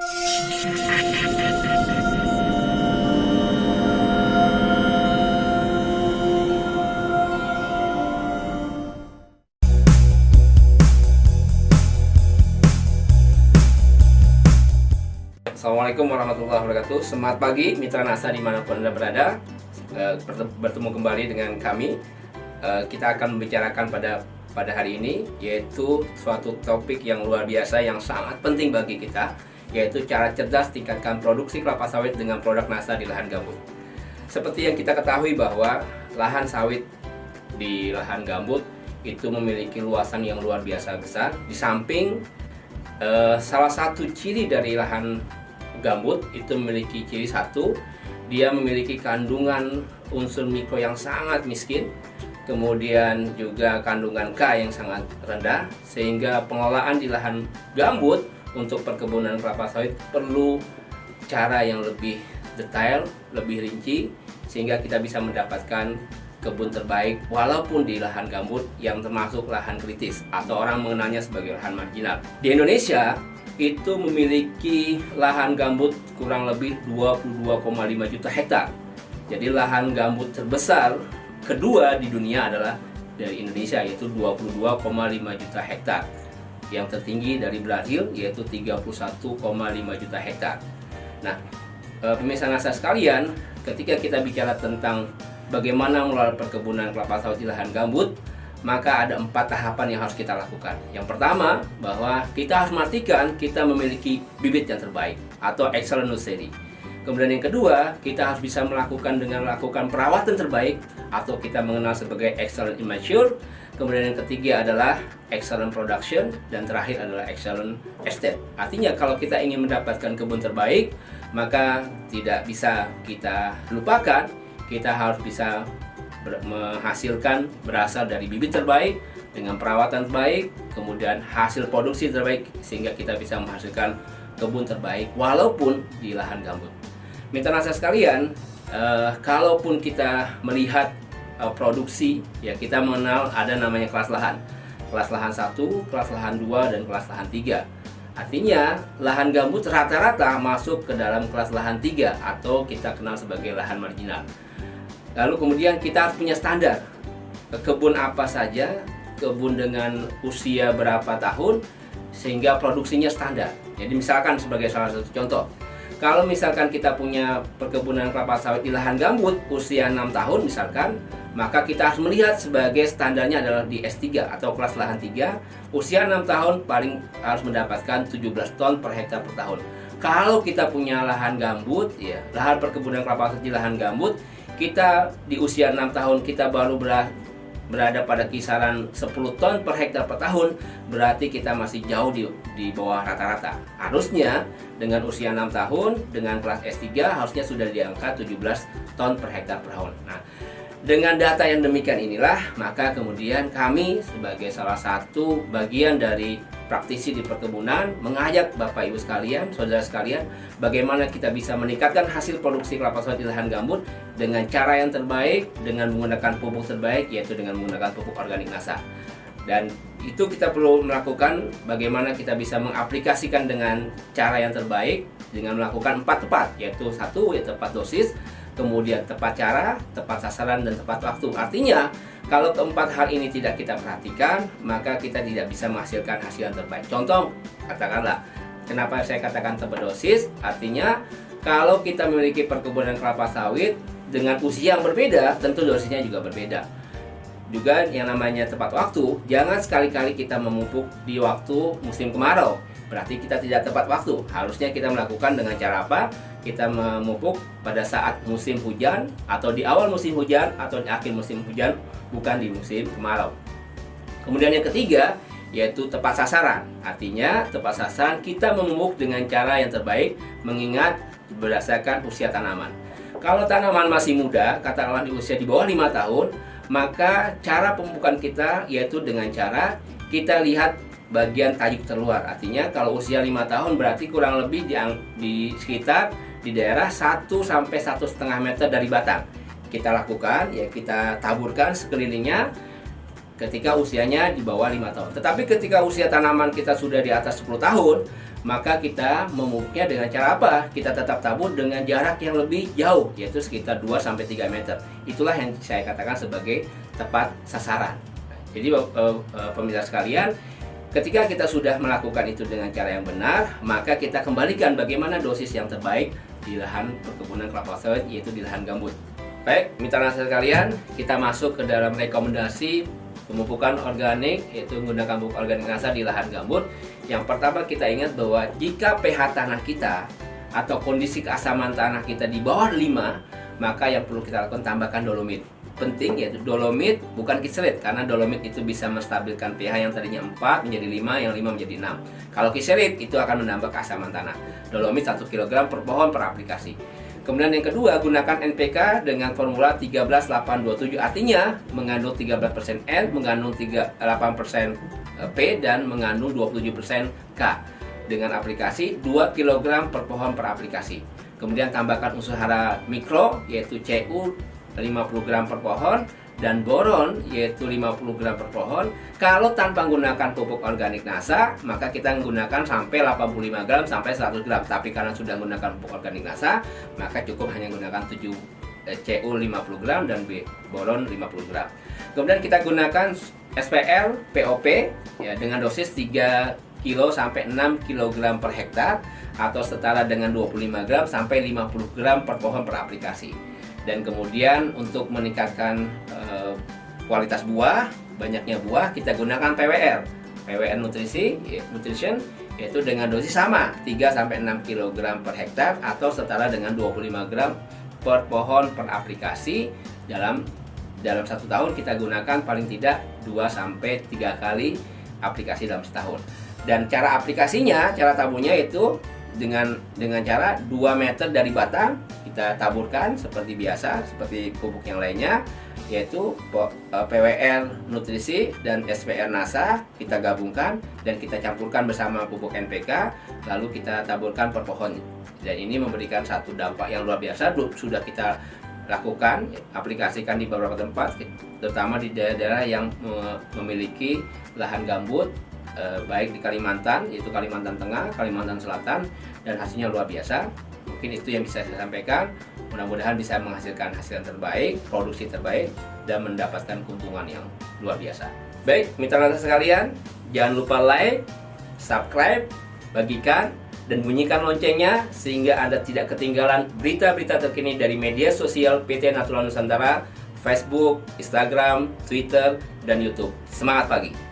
Assalamualaikum warahmatullahi wabarakatuh. Semangat pagi mitra NASA dimanapun Anda berada. Bertemu kembali dengan kami. Kita akan membicarakan pada hari ini, yaitu suatu topik yang luar biasa yang sangat penting bagi kita, yaitu cara cerdas tingkatkan produksi kelapa sawit dengan produk NASA di lahan gambut. Seperti yang kita ketahui bahwa lahan sawit di lahan gambut itu memiliki luasan yang luar biasa besar. Di samping salah satu ciri dari lahan gambut itu memiliki ciri satu, dia memiliki kandungan unsur mikro yang sangat miskin, kemudian juga kandungan K yang sangat rendah, sehingga pengelolaan di lahan gambut untuk perkebunan kelapa sawit perlu cara yang lebih detail, lebih rinci, sehingga kita bisa mendapatkan kebun terbaik walaupun di lahan gambut yang termasuk lahan kritis atau orang mengenalnya sebagai lahan marginal. Di Indonesia itu memiliki lahan gambut kurang lebih 22,5 juta hektar. Jadi lahan gambut terbesar kedua di dunia adalah dari Indonesia, yaitu 22,5 juta hektar. Yang tertinggi dari Brazil yaitu 31,5 juta hektar. Nah, pemirsa NASA sekalian, ketika kita bicara tentang bagaimana mengelola perkebunan kelapa sawit di lahan gambut, maka ada 4 tahapan yang harus kita lakukan. Yang pertama, bahwa kita harus memastikan kita memiliki bibit yang terbaik atau excellent nursery. Kemudian yang kedua, kita harus bisa melakukan perawatan terbaik atau kita mengenal sebagai excellent immature. Kemudian yang ketiga adalah excellent production, dan terakhir adalah excellent estate. Artinya kalau kita ingin mendapatkan kebun terbaik, maka tidak bisa kita lupakan, kita harus bisa menghasilkan berasal dari bibit terbaik dengan perawatan terbaik, kemudian hasil produksi terbaik, sehingga kita bisa menghasilkan kebun terbaik walaupun di lahan gambut. Mitra NASA sekalian, kalaupun kita melihat produksi, ya kita mengenal ada namanya kelas lahan. Kelas lahan 1, kelas lahan 2, dan kelas lahan 3. Artinya lahan gambut rata-rata masuk ke dalam kelas lahan 3 atau kita kenal sebagai lahan marginal. Lalu kemudian kita harus punya standar. Kebun apa saja, kebun dengan usia berapa tahun, sehingga produksinya standar. Jadi misalkan sebagai salah satu contoh, kalau misalkan kita punya perkebunan kelapa sawit di lahan gambut usia 6 tahun misalkan, maka kita harus melihat sebagai standarnya adalah di S3 atau kelas lahan 3, usia 6 tahun paling harus mendapatkan 17 ton per hektar per tahun. Kalau kita punya lahan gambut, ya lahan perkebunan kelapa sawit di lahan gambut, kita di usia 6 tahun kita baru berada pada kisaran 10 ton per hektar per tahun, berarti kita masih jauh di bawah rata-rata. Harusnya dengan usia 6 tahun dengan kelas S3 harusnya sudah di angka 17 ton per hektar per tahun. Nah, dengan data yang demikian inilah, maka kemudian kami sebagai salah satu bagian dari praktisi di perkebunan mengajak Bapak Ibu sekalian, saudara sekalian, bagaimana kita bisa meningkatkan hasil produksi kelapa sawit di lahan gambut dengan cara yang terbaik, dengan menggunakan pupuk terbaik, yaitu dengan menggunakan pupuk organik NASA. Dan itu kita perlu melakukan bagaimana kita bisa mengaplikasikan dengan cara yang terbaik dengan melakukan 4 tepat, yaitu 1 ya tepat dosis, kemudian tepat cara, tepat sasaran, dan tepat waktu. Artinya, kalau keempat hal ini tidak kita perhatikan, maka kita tidak bisa menghasilkan hasil yang terbaik. Contoh, katakanlah, kenapa saya katakan tepat dosis? Artinya, kalau kita memiliki perkebunan kelapa sawit dengan usia yang berbeda, tentu dosisnya juga berbeda. Juga yang namanya tepat waktu, jangan sekali-kali kita memupuk di waktu musim kemarau. Berarti kita tidak tepat waktu. Harusnya kita melakukan dengan cara apa? Kita memupuk pada saat musim hujan, atau di awal musim hujan, atau di akhir musim hujan, bukan di musim kemarau. Kemudian yang ketiga, yaitu tepat sasaran. Artinya tepat sasaran kita memupuk dengan cara yang terbaik, mengingat berdasarkan usia tanaman. Kalau tanaman masih muda, katakanlah di usia di bawah 5 tahun, maka cara pemupukan kita yaitu dengan cara kita lihat bagian tajuk terluar. Artinya kalau usia 5 tahun berarti kurang lebih di sekitar di daerah 1 sampai 1,5 meter dari batang. Kita lakukan, ya kita taburkan sekelilingnya ketika usianya di bawah 5 tahun. Tetapi ketika usia tanaman kita sudah di atas 10 tahun, maka kita memupuknya dengan cara apa? Kita tetap tabur dengan jarak yang lebih jauh, yaitu sekitar 2-3 meter. Itulah yang saya katakan sebagai tepat sasaran. Jadi pemirsa sekalian, ketika kita sudah melakukan itu dengan cara yang benar, maka kita kembalikan bagaimana dosis yang terbaik di lahan perkebunan kelapa sawit, yaitu di lahan gambut. Baik, mitra nasa sekalian, kita masuk ke dalam rekomendasi pemupukan organik, yaitu menggunakan pupuk organik nasa di lahan gambut. Yang pertama, kita ingat bahwa jika pH tanah kita atau kondisi keasaman tanah kita di bawah 5, maka yang perlu kita lakukan tambahkan dolomit. Penting, yaitu dolomit, bukan kiselit, karena dolomit itu bisa menstabilkan pH yang tadinya 4 menjadi 5, yang 5 menjadi 6. Kalau kiselit itu akan menambah keasaman tanah. Dolomit 1 kg per pohon per aplikasi. Kemudian yang kedua, gunakan NPK dengan formula 13-8-27, artinya mengandung 13% N, mengandung 8% P, dan mengandung 27% K dengan aplikasi 2 kg per pohon per aplikasi. Kemudian tambahkan unsur hara mikro, yaitu Cu 50 gram per pohon, dan boron yaitu 50 gram per pohon. Kalau tanpa menggunakan pupuk organik nasa, maka kita menggunakan sampai 85 gram sampai 100 gram. Tapi karena sudah menggunakan pupuk organik nasa, maka cukup hanya menggunakan Cu 50 gram dan boron 50 gram. Kemudian kita gunakan SPL POP ya, dengan dosis 3 kilo sampai 6 kg per hektar, atau setara dengan 25 gram sampai 50 gram per pohon per aplikasi. Dan kemudian untuk meningkatkan kualitas buah, banyaknya buah, kita gunakan PWR Nutrition, yaitu dengan dosis sama 3-6 kg per hektar, atau setara dengan 25 gram per pohon per aplikasi. Dalam 1 tahun kita gunakan paling tidak 2-3 kali aplikasi dalam setahun. Dan cara aplikasinya, cara taburnya itu dengan cara 2 meter dari batang kita taburkan seperti biasa, seperti pupuk yang lainnya, yaitu PWR Nutrisi dan SPR Nasa kita gabungkan dan kita campurkan bersama pupuk NPK, lalu kita taburkan per pohon. Dan ini memberikan satu dampak yang luar biasa. Sudah kita lakukan, aplikasikan di beberapa tempat, terutama di daerah-daerah yang memiliki lahan gambut, baik di Kalimantan, yaitu Kalimantan Tengah, Kalimantan Selatan, dan hasilnya luar biasa. Mungkin itu yang bisa saya sampaikan. Mudah-mudahan bisa menghasilkan hasil yang terbaik, produksi terbaik, dan mendapatkan keuntungan yang luar biasa. Baik, mitra nasa sekalian, jangan lupa like, subscribe, bagikan, dan bunyikan loncengnya sehingga Anda tidak ketinggalan berita-berita terkini dari media sosial PT Natural Nusantara, Facebook, Instagram, Twitter, dan YouTube. Semangat pagi!